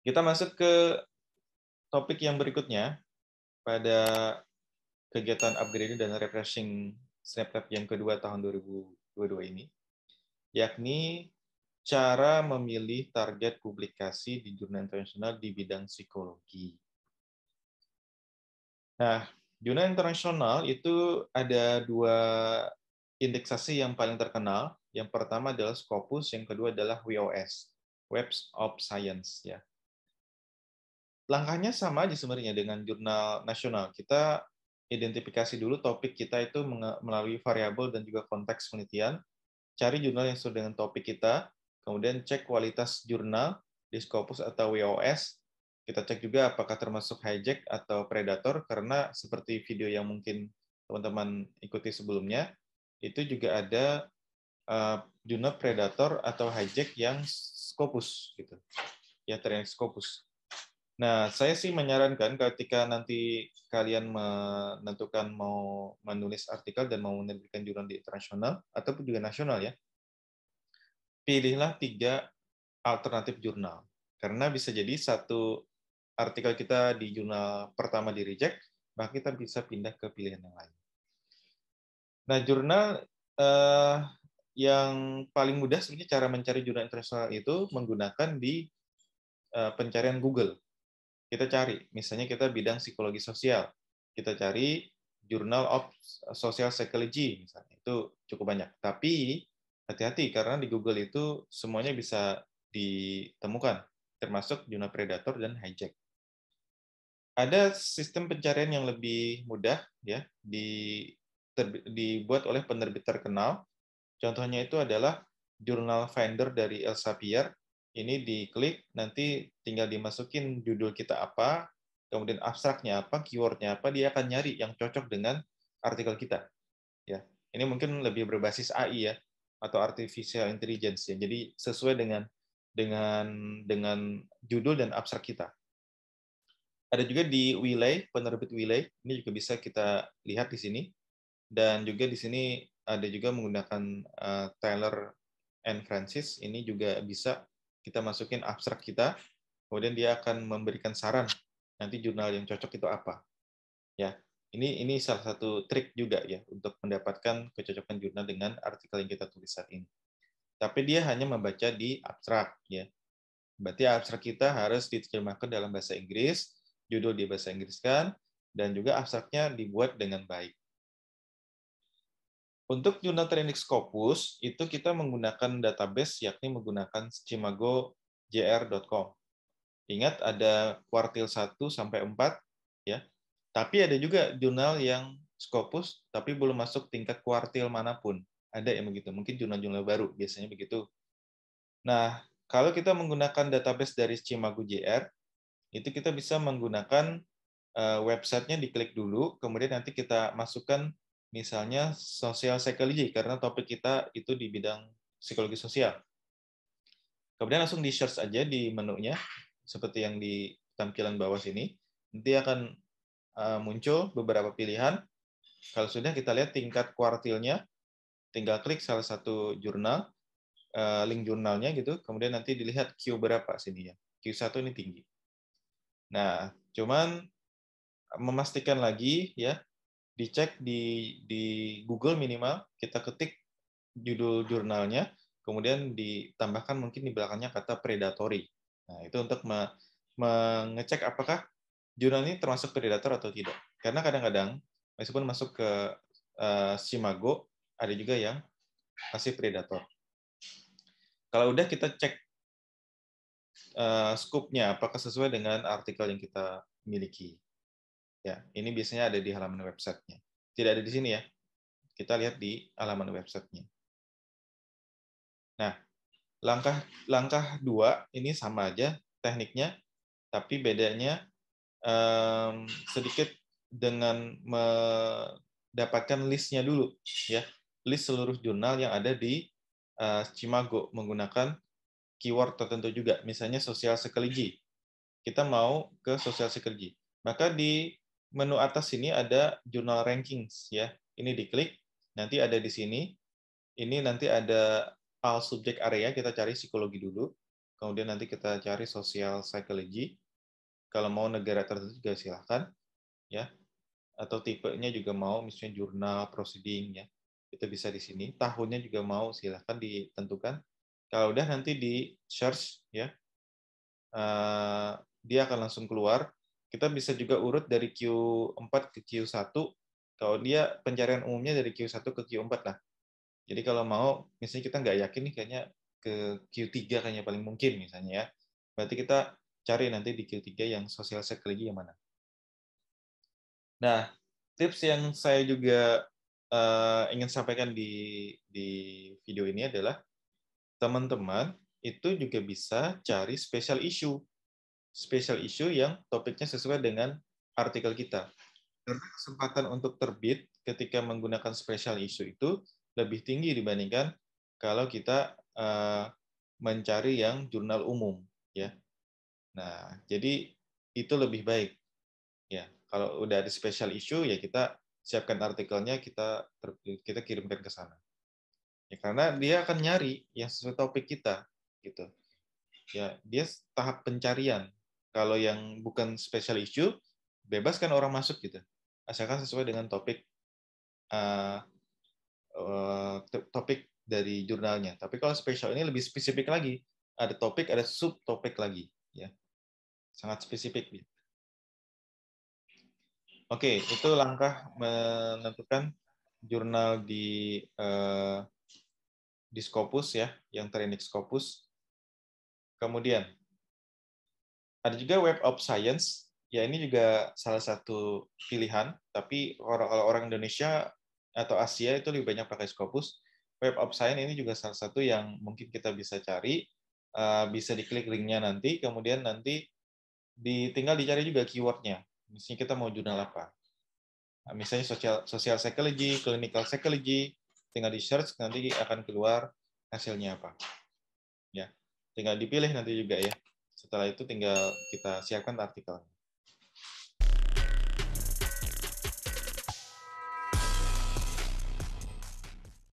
Kita masuk ke topik yang berikutnya pada kegiatan upgrading dan refreshing Snapchat yang kedua tahun 2022 ini, yakni cara memilih target publikasi di jurnal internasional di bidang psikologi. Nah, jurnal internasional itu ada dua indeksasi yang paling terkenal. Yang pertama adalah Scopus, yang kedua adalah WOS, Web of Science. Ya. Langkahnya sama aja sebenarnya dengan jurnal nasional. Kita identifikasi dulu topik kita itu melalui variabel dan juga konteks penelitian. Cari jurnal yang sesuai dengan topik kita, kemudian cek kualitas jurnal di Scopus atau WOS. Kita cek juga apakah termasuk hijack atau predator, karena seperti video yang mungkin teman-teman ikuti sebelumnya, itu juga ada jurnal predator atau hijack yang Scopus, gitu. Ya, ternyata Scopus. Nah, saya sih menyarankan ketika nanti kalian menentukan mau menulis artikel dan mau menerbitkan jurnal di internasional ataupun juga nasional ya, pilihlah 3 alternatif jurnal. Karena bisa jadi satu artikel kita di jurnal pertama di reject, maka kita bisa pindah ke pilihan yang lain. Nah, jurnal yang paling mudah sebenarnya cara mencari jurnal internasional itu menggunakan di pencarian Google. Kita cari, misalnya kita bidang psikologi sosial, kita cari Journal of Social Psychology, misalnya. Itu cukup banyak. Tapi hati-hati, karena di Google itu semuanya bisa ditemukan, termasuk jurnal predator dan hijack. Ada sistem pencarian yang lebih mudah, ya, dibuat oleh penerbit terkenal. Contohnya itu adalah Journal Finder dari Elsevier. Ini diklik, nanti tinggal dimasukin judul kita apa, kemudian abstraknya apa, keywordnya apa, dia akan nyari yang cocok dengan artikel kita. Ya, ini mungkin lebih berbasis AI ya, atau artificial intelligence ya. Jadi sesuai dengan judul dan abstrak kita. Ada juga di Wiley, penerbit Wiley, ini juga bisa kita lihat di sini. Dan juga di sini ada juga menggunakan Taylor and Francis, ini juga bisa kita masukin abstrak kita, kemudian dia akan memberikan saran nanti jurnal yang cocok itu apa. Ya, ini salah satu trik juga ya untuk mendapatkan kecocokan jurnal dengan artikel yang kita tulis saat ini. Tapi dia hanya membaca di abstrak ya. Berarti abstrak kita harus diterjemahkan dalam bahasa Inggris, judul di bahasa Inggris kan, dan juga abstraknya dibuat dengan baik. Untuk jurnal training Scopus, itu kita menggunakan database, yakni menggunakan schimagojr.com. Ingat, ada kuartil 1 sampai 4, ya. Tapi ada juga jurnal yang Scopus, tapi belum masuk tingkat kuartil manapun. Ada yang begitu, mungkin jurnal-jurnal baru, biasanya begitu. Nah, kalau kita menggunakan database dari schimagojr, itu kita bisa menggunakan websitenya, diklik dulu, kemudian nanti kita masukkan misalnya social psychology, karena topik kita itu di bidang psikologi sosial. Kemudian langsung di search aja di menunya, seperti yang di tampilan bawah sini. Nanti akan muncul beberapa pilihan. Kalau sudah kita lihat tingkat kuartilnya, tinggal klik salah satu jurnal, link jurnalnya gitu, kemudian nanti dilihat Q berapa sini ya. Q1 ini tinggi. Nah, cuman memastikan lagi ya, dicek di Google minimal, kita ketik judul jurnalnya, kemudian ditambahkan mungkin di belakangnya kata predatory. Nah, itu untuk mengecek apakah jurnal ini termasuk predator atau tidak. Karena kadang-kadang, meskipun masuk ke Simago, ada juga yang masih predator. Kalau udah kita cek scope-nya, apakah sesuai dengan artikel yang kita miliki. Ya, ini biasanya ada di halaman website-nya. Tidak ada di sini ya. Kita lihat di halaman website-nya. Nah, langkah 2 ini sama aja tekniknya, tapi bedanya sedikit dengan mendapatkan list-nya dulu, ya, list seluruh jurnal yang ada di Chimago menggunakan keyword tertentu juga, misalnya social psychology. Kita mau ke social psychology, maka di menu atas sini ada jurnal rankings ya. Ini diklik, nanti ada di sini. Ini nanti ada all subject area, kita cari psikologi dulu. kemudian nanti kita cari social psychology. Kalau mau negara tertentu juga silahkan, ya. Atau tipenya juga mau, misalnya jurnal, proceeding, ya. Itu bisa di sini. Tahunnya juga mau, silahkan ditentukan. Kalau udah nanti di search, ya, dia akan langsung keluar. Kita bisa juga urut dari Q4 ke Q1. Kalau dia pencarian umumnya dari Q1 ke Q4 lah. Jadi kalau mau, misalnya kita nggak yakin nih kayaknya ke Q3 kayaknya paling mungkin misalnya ya. Berarti kita cari nanti di Q3 yang social psychology yang mana. Nah, tips yang saya juga ingin sampaikan di video ini adalah teman-teman itu juga bisa cari special issue. Special issue yang topiknya sesuai dengan artikel kita. Karena kesempatan untuk terbit ketika menggunakan special issue itu lebih tinggi dibandingkan kalau kita mencari yang jurnal umum, ya. Nah, jadi itu lebih baik, ya. Kalau udah ada special issue, ya kita siapkan artikelnya, kita kirimkan ke sana. Ya, karena dia akan nyari yang sesuai topik kita, gitu. Ya, dia tahap pencarian. Kalau yang bukan special issue, bebas kan orang masuk gitu. Asalkan sesuai dengan topik uh, topik dari jurnalnya. Tapi kalau special ini lebih spesifik lagi. Ada topik, ada subtopik lagi, ya. Sangat spesifik. Oke, itu langkah menentukan jurnal di Scopus ya, yang terindeks Scopus. Kemudian ada juga Web of Science. Ya, ini juga salah satu pilihan, tapi kalau orang Indonesia atau Asia itu lebih banyak pakai Scopus. Web of Science ini juga salah satu yang mungkin kita bisa cari, bisa diklik linknya nanti, kemudian nanti tinggal dicari juga keywordnya. Misalnya kita mau jurnal apa. Nah, misalnya social psychology, clinical psychology, tinggal di search nanti akan keluar hasilnya apa. Ya, tinggal dipilih nanti juga ya. Setelah itu tinggal kita siapkan artikelnya.